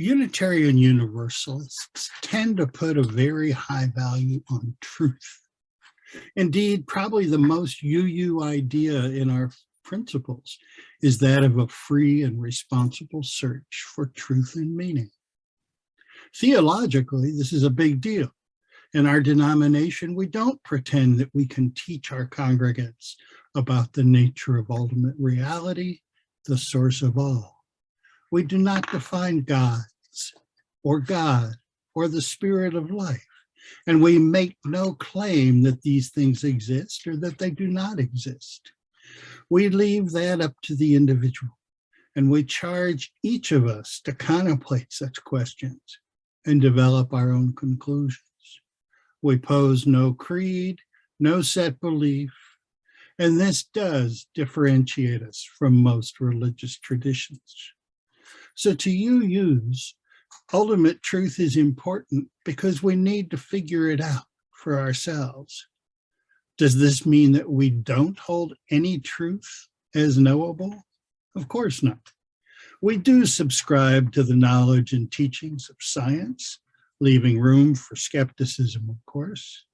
Unitarian Universalists tend to put a very high value on truth. Indeed, probably the most UU idea in our principles is that of a free and responsible search for truth and meaning. Theologically, this is a big deal. In our denomination, we don't pretend that we can teach our congregants about the nature of ultimate reality, the source of all. We do not define God or the spirit of life, and we make no claim that these things exist or that they do not exist. We leave that up to the individual, and we charge each of us to contemplate such questions and develop our own conclusions. We pose no creed, no set belief, and this does differentiate us from most religious traditions. So to UUs, ultimate truth is important because we need to figure it out for ourselves. Does this mean that we don't hold any truth as knowable? Of course not. We do subscribe to the knowledge and teachings of science, leaving room for skepticism, of course,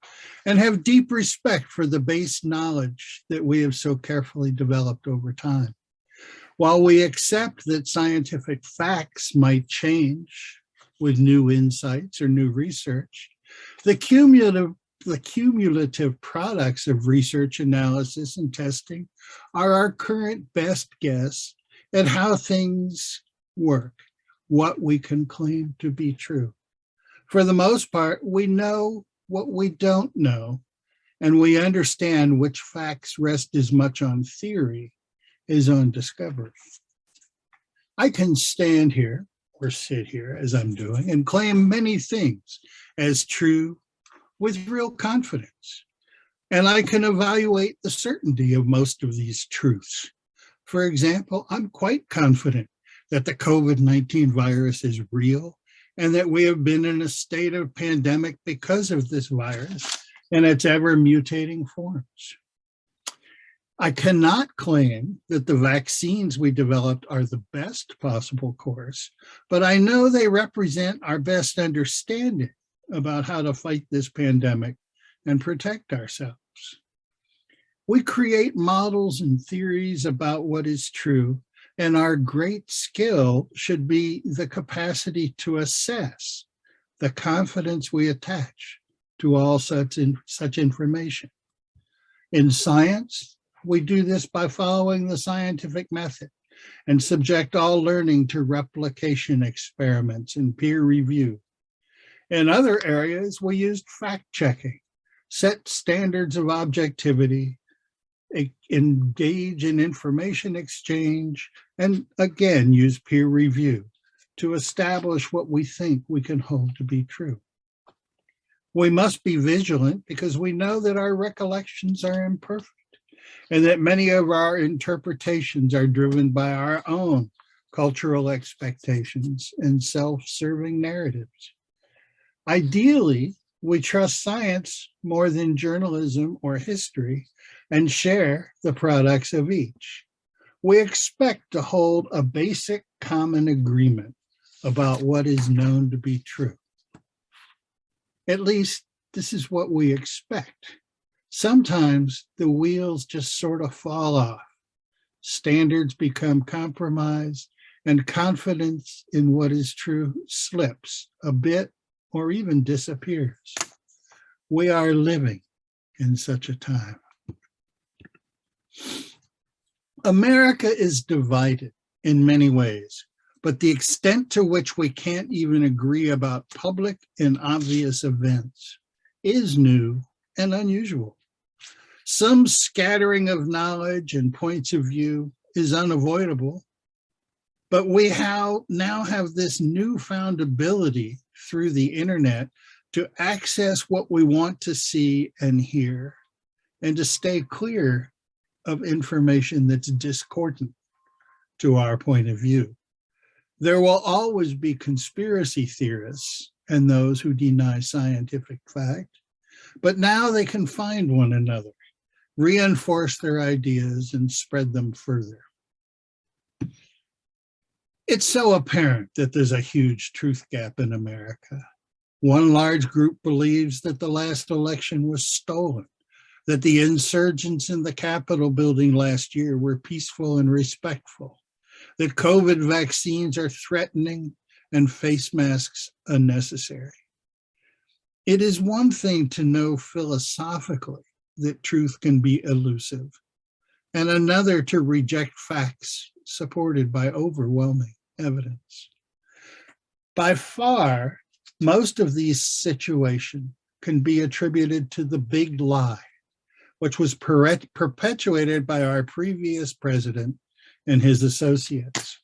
and have deep respect for the base knowledge that we have so carefully developed over time. While we accept that scientific facts might change with new insights or new research, the cumulative products of research, analysis, and testing are our current best guess at how things work, what we can claim to be true. For the most part, we know what we don't know, and we understand which facts rest as much on theory as on discovery. I can stand here or sit here as I'm doing and claim many things as true with real confidence. And I can evaluate the certainty of most of these truths. For example, I'm quite confident that the COVID-19 virus is real and that we have been in a state of pandemic because of this virus and its ever mutating forms. I cannot claim that the vaccines we developed are the best possible course, but I know they represent our best understanding about how to fight this pandemic and protect ourselves. We create models and theories about what is true, and our great skill should be the capacity to assess the confidence we attach to all such information. In science, we do this by following the scientific method and subject all learning to replication experiments and peer review. In other areas, we used fact-checking, set standards of objectivity, engage in information exchange, and again, use peer review to establish what we think we can hold to be true. We must be vigilant because we know that our recollections are imperfect and that many of our interpretations are driven by our own cultural expectations and self-serving narratives. Ideally, we trust science more than journalism or history and share the products of each. We expect to hold a basic common agreement about what is known to be true. At least this is what we expect. Sometimes the wheels just sort of fall off. Standards become compromised and confidence in what is true slips a bit or even disappears. We are living in such a time. America is divided in many ways, but the extent to which we can't even agree about public and obvious events is new and unusual. Some scattering of knowledge and points of view is unavoidable, but we now have this newfound ability through the internet to access what we want to see and hear, and to stay clear of information that's discordant to our point of view. There will always be conspiracy theorists and those who deny scientific fact, but now they can find one another, reinforce their ideas, and spread them further. It's so apparent that there's a huge truth gap in America. One large group believes that the last election was stolen, that the insurgents in the Capitol building last year were peaceful and respectful, that COVID vaccines are threatening and face masks unnecessary. It is one thing to know philosophically that truth can be elusive, and another to reject facts supported by overwhelming evidence. By far, most of these situations can be attributed to the big lie, which was perpetuated by our previous president and his associates.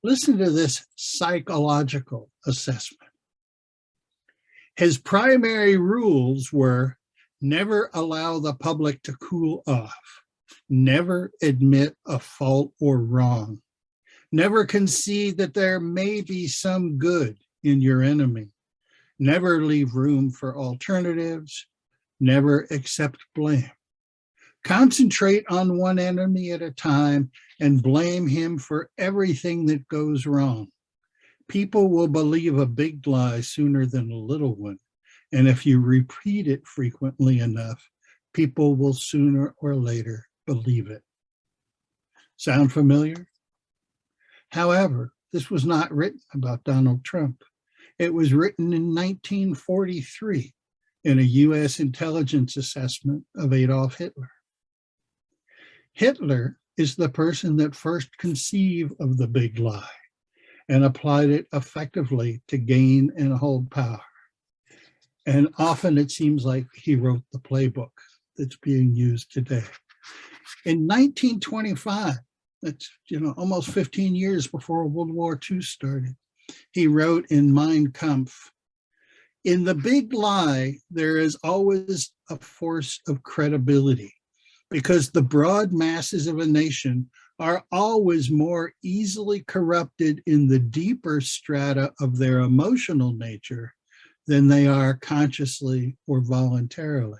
Listen to this psychological assessment. His primary rules were never allow the public to cool off, never admit a fault or wrong, never concede that there may be some good in your enemy, never leave room for alternatives, never accept blame. Concentrate on one enemy at a time and blame him for everything that goes wrong. People will believe a big lie sooner than a little one. And if you repeat it frequently enough, people will sooner or later believe it. Sound familiar? However, this was not written about Donald Trump. It was written in 1943 in a US intelligence assessment of Adolf Hitler. Hitler is the person that first conceived of the big lie and applied it effectively to gain and hold power. And often it seems like he wrote the playbook that's being used today. In 1925, that's almost 15 years before World War II started, he wrote in Mein Kampf, "In the big lie, there is always a force of credibility, because the broad masses of a nation are always more easily corrupted in the deeper strata of their emotional nature than they are consciously or voluntarily.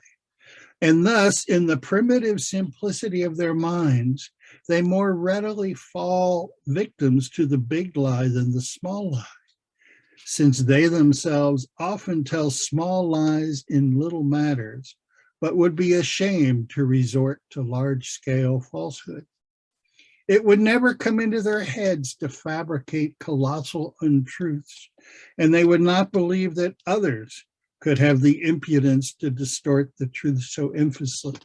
And thus, in the primitive simplicity of their minds, they more readily fall victims to the big lie than the small lie, since they themselves often tell small lies in little matters, but would be ashamed to resort to large-scale falsehood. It would never come into their heads to fabricate colossal untruths, and they would not believe that others could have the impudence to distort the truth so infamously.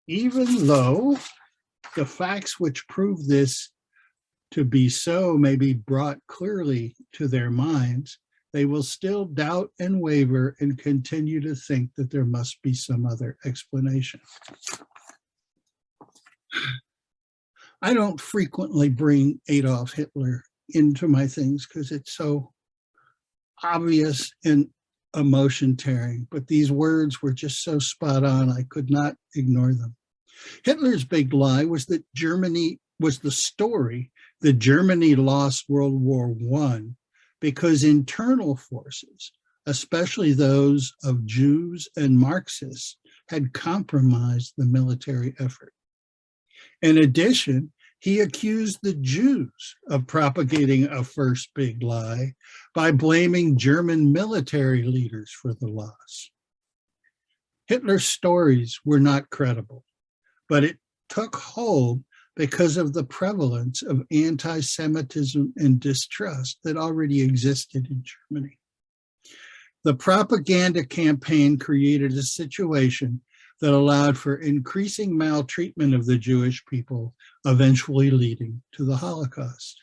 Even though the facts which prove this to be so may be brought clearly to their minds, they will still doubt and waver and continue to think that there must be some other explanation." I don't frequently bring Adolf Hitler into my things because it's so obvious and emotion-tearing, but these words were just so spot on, I could not ignore them. Hitler's big lie was that Germany was the story that Germany lost World War I because internal forces, especially those of Jews and Marxists, had compromised the military effort. In addition, he accused the Jews of propagating a first big lie by blaming German military leaders for the loss. Hitler's stories were not credible, but it took hold because of the prevalence of anti-Semitism and distrust that already existed in Germany. The propaganda campaign created a situation that allowed for increasing maltreatment of the Jewish people, eventually leading to the Holocaust.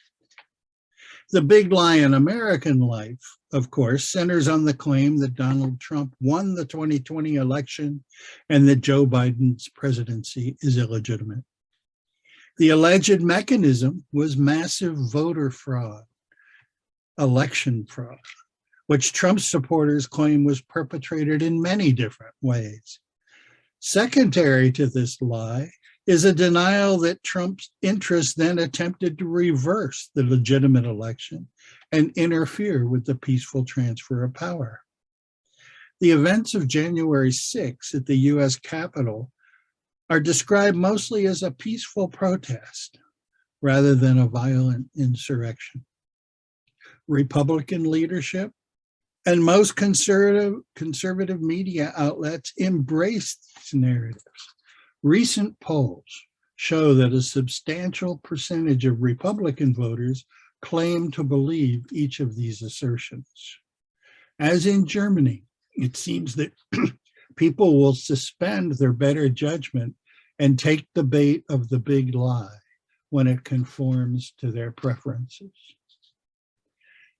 The big lie in American life, of course, centers on the claim that Donald Trump won the 2020 election and that Joe Biden's presidency is illegitimate. The alleged mechanism was massive voter fraud, election fraud, which Trump's supporters claim was perpetrated in many different ways. Secondary to this lie is a denial that Trump's interests then attempted to reverse the legitimate election and interfere with the peaceful transfer of power. The events of January 6 at the US Capitol are described mostly as a peaceful protest rather than a violent insurrection. Republican leadership and most conservative media outlets embrace these narratives. Recent polls show that a substantial percentage of Republican voters claim to believe each of these assertions. As in Germany, it seems that people will suspend their better judgment and take the bait of the big lie when it conforms to their preferences.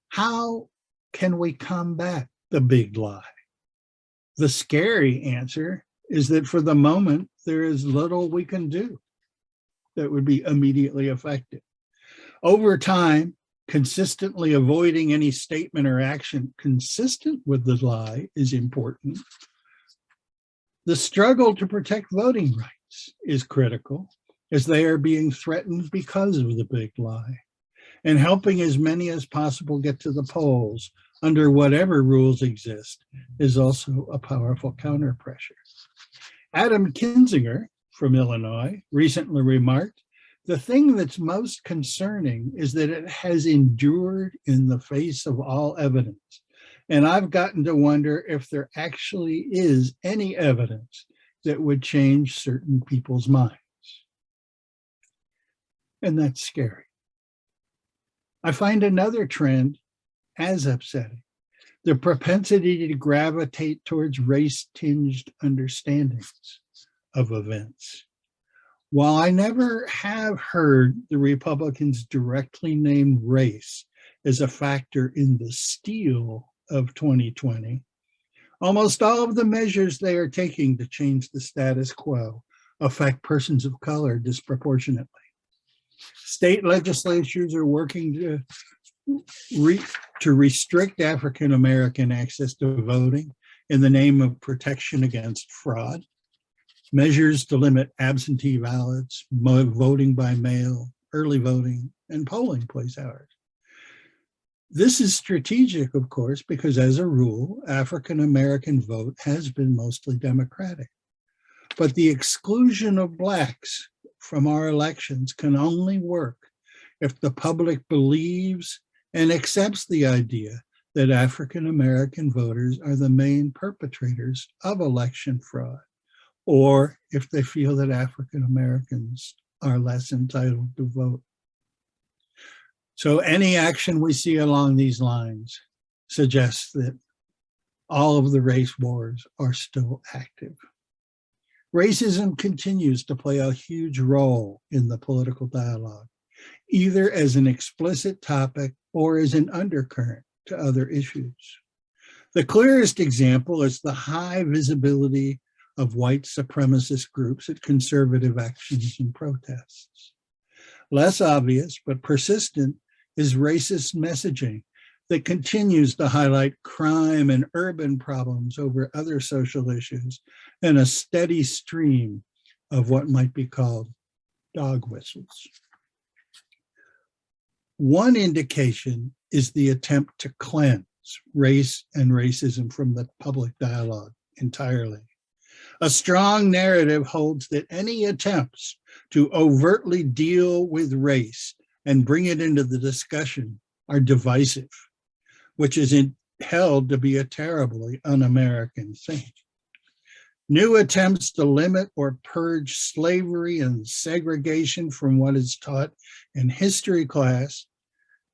How can we combat the big lie? The scary answer is that for the moment, there is little we can do that would be immediately effective. Over time, consistently avoiding any statement or action consistent with the lie is important. The struggle to protect voting rights is critical, as they are being threatened because of the big lie. And helping as many as possible get to the polls under whatever rules exist is also a powerful counterpressure. Adam Kinzinger from Illinois recently remarked, "The thing that's most concerning is that it has endured in the face of all evidence. And I've gotten to wonder if there actually is any evidence that would change certain people's minds." And that's scary. I find another trend as upsetting: the propensity to gravitate towards race-tinged understandings of events. While I never have heard the Republicans directly name race as a factor in the steal of 2020, almost all of the measures they are taking to change the status quo affect persons of color disproportionately. State legislatures are working to restrict African American access to voting in the name of protection against fraud. Measures to limit absentee ballots, voting by mail, early voting, and polling place hours. This is strategic, of course, because as a rule, African American vote has been mostly Democratic. But the exclusion of Blacks from our elections can only work if the public believes and accepts the idea that African American voters are the main perpetrators of election fraud, or if they feel that African Americans are less entitled to vote. So any action we see along these lines suggests that all of the race wars are still active. Racism continues to play a huge role in the political dialogue, either as an explicit topic or as an undercurrent to other issues. The clearest example is the high visibility of white supremacist groups at conservative actions and protests. Less obvious but persistent is racist messaging that continues to highlight crime and urban problems over other social issues, and a steady stream of what might be called dog whistles. One indication is the attempt to cleanse race and racism from the public dialogue entirely. A strong narrative holds that any attempts to overtly deal with race and bring it into the discussion are divisive, which is held to be a terribly un-American thing. New attempts to limit or purge slavery and segregation from what is taught in history class,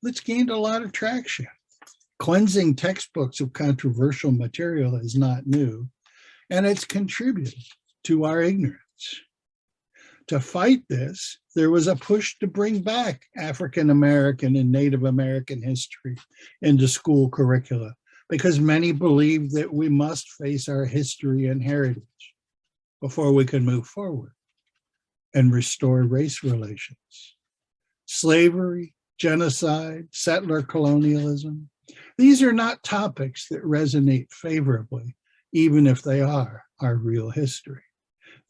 that's gained a lot of traction. Cleansing textbooks of controversial material is not new, and it's contributed to our ignorance. To fight this, there was a push to bring back African American and Native American history into school curricula, because many believe that we must face our history and heritage before we can move forward and restore race relations. Slavery, genocide, settler colonialism, these are not topics that resonate favorably, even if they are our real history.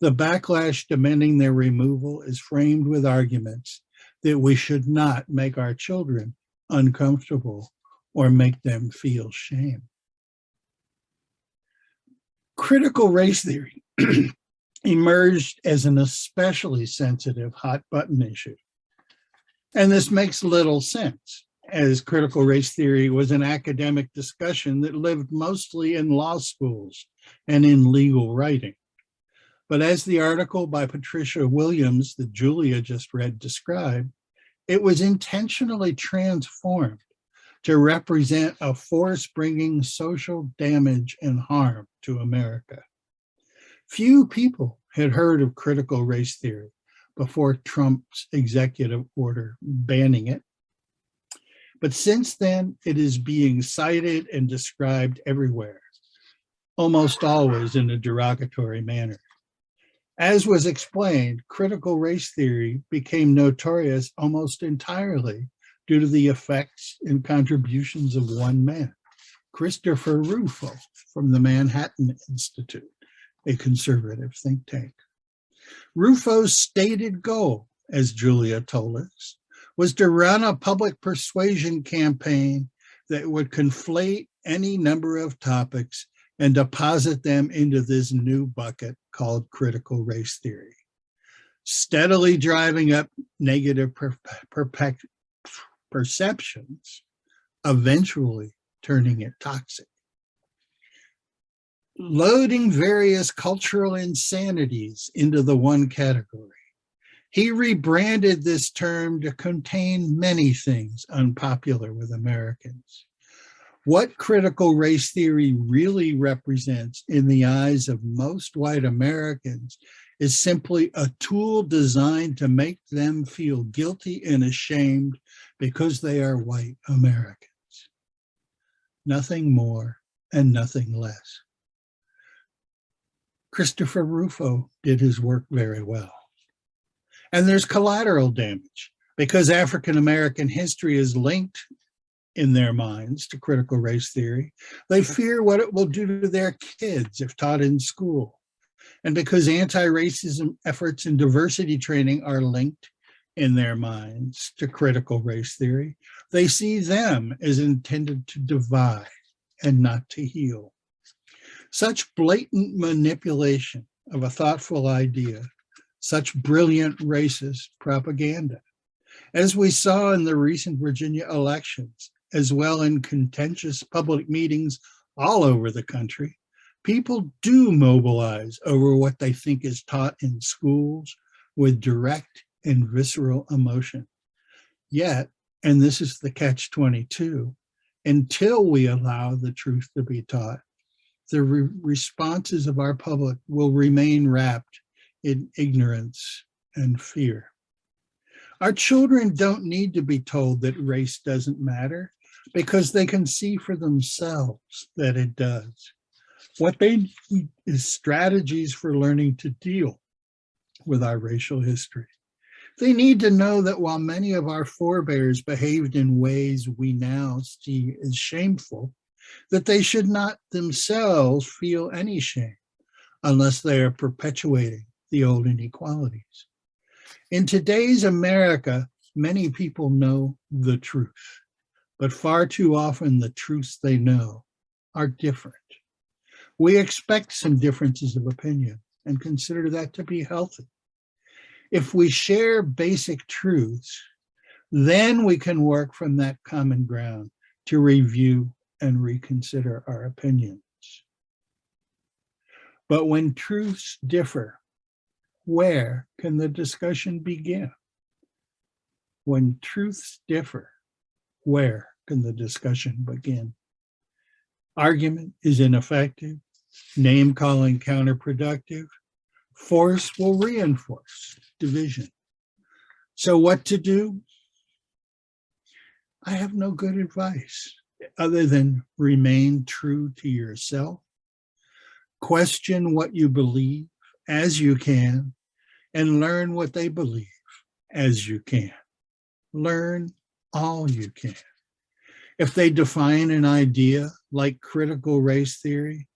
The backlash demanding their removal is framed with arguments that we should not make our children uncomfortable or make them feel shame. Critical race theory emerged as an especially sensitive hot button issue. And this makes little sense, as critical race theory was an academic discussion that lived mostly in law schools and in legal writing. But as the article by Patricia Williams that Julia just read described, it was intentionally transformed to represent a force bringing social damage and harm to America. Few people had heard of critical race theory before Trump's executive order banning it. But since then, it is being cited and described everywhere, almost always in a derogatory manner. As was explained, critical race theory became notorious almost entirely due to the effects and contributions of one man, Christopher Ruffo from the Manhattan Institute, a conservative think tank. Ruffo's stated goal, as Julia told us, was to run a public persuasion campaign that would conflate any number of topics and deposit them into this new bucket called critical race theory, steadily driving up negative perceptions, eventually turning it toxic. Loading various cultural insanities into the one category, he rebranded this term to contain many things unpopular with Americans. What critical race theory really represents in the eyes of most white Americans is simply a tool designed to make them feel guilty and ashamed because they are white Americans. Nothing more and nothing less. Christopher Ruffo did his work very well. And there's collateral damage because African American history is linked in their minds to critical race theory. They fear what it will do to their kids if taught in school. And because anti-racism efforts and diversity training are linked in their minds to critical race theory, they see them as intended to divide and not to heal. Such blatant manipulation of a thoughtful idea, such brilliant racist propaganda, as we saw in the recent Virginia elections, as well in contentious public meetings all over the country, people do mobilize over what they think is taught in schools with direct and visceral emotion. Yet, and this is the catch-22, until we allow the truth to be taught, the responses of our public will remain wrapped in ignorance and fear. Our children don't need to be told that race doesn't matter because they can see for themselves that it does. What they need is strategies for learning to deal with our racial history. They need to know that while many of our forebears behaved in ways we now see as shameful, that they should not themselves feel any shame unless they are perpetuating the old inequalities. In today's America, many people know the truth, but far too often the truths they know are different. We expect some differences of opinion and consider that to be healthy. If we share basic truths, then we can work from that common ground to review and reconsider our opinions. But when truths differ, where can the discussion begin? When truths differ, where can the discussion begin? Argument is ineffective, name-calling counterproductive, force will reinforce division. So what to do? I have no good advice other than remain true to yourself, question what you believe as you can, and learn what they believe as you can. Learn all you can. If they define an idea like critical race theory,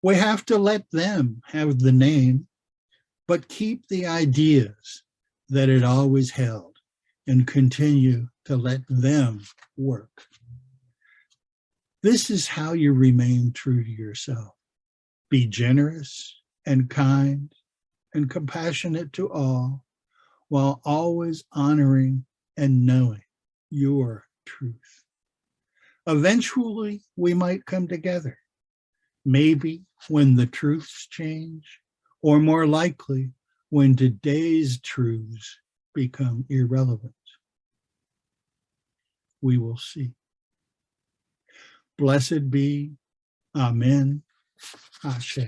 we have to let them have the name, but keep the ideas that it always held and continue to let them work. This is how you remain true to yourself. Be generous and kind and compassionate to all, while always honoring and knowing your truth. Eventually, we might come together, maybe when the truths change, or more likely, when today's truths become irrelevant. We will see. Blessed be. Amen. Ashe.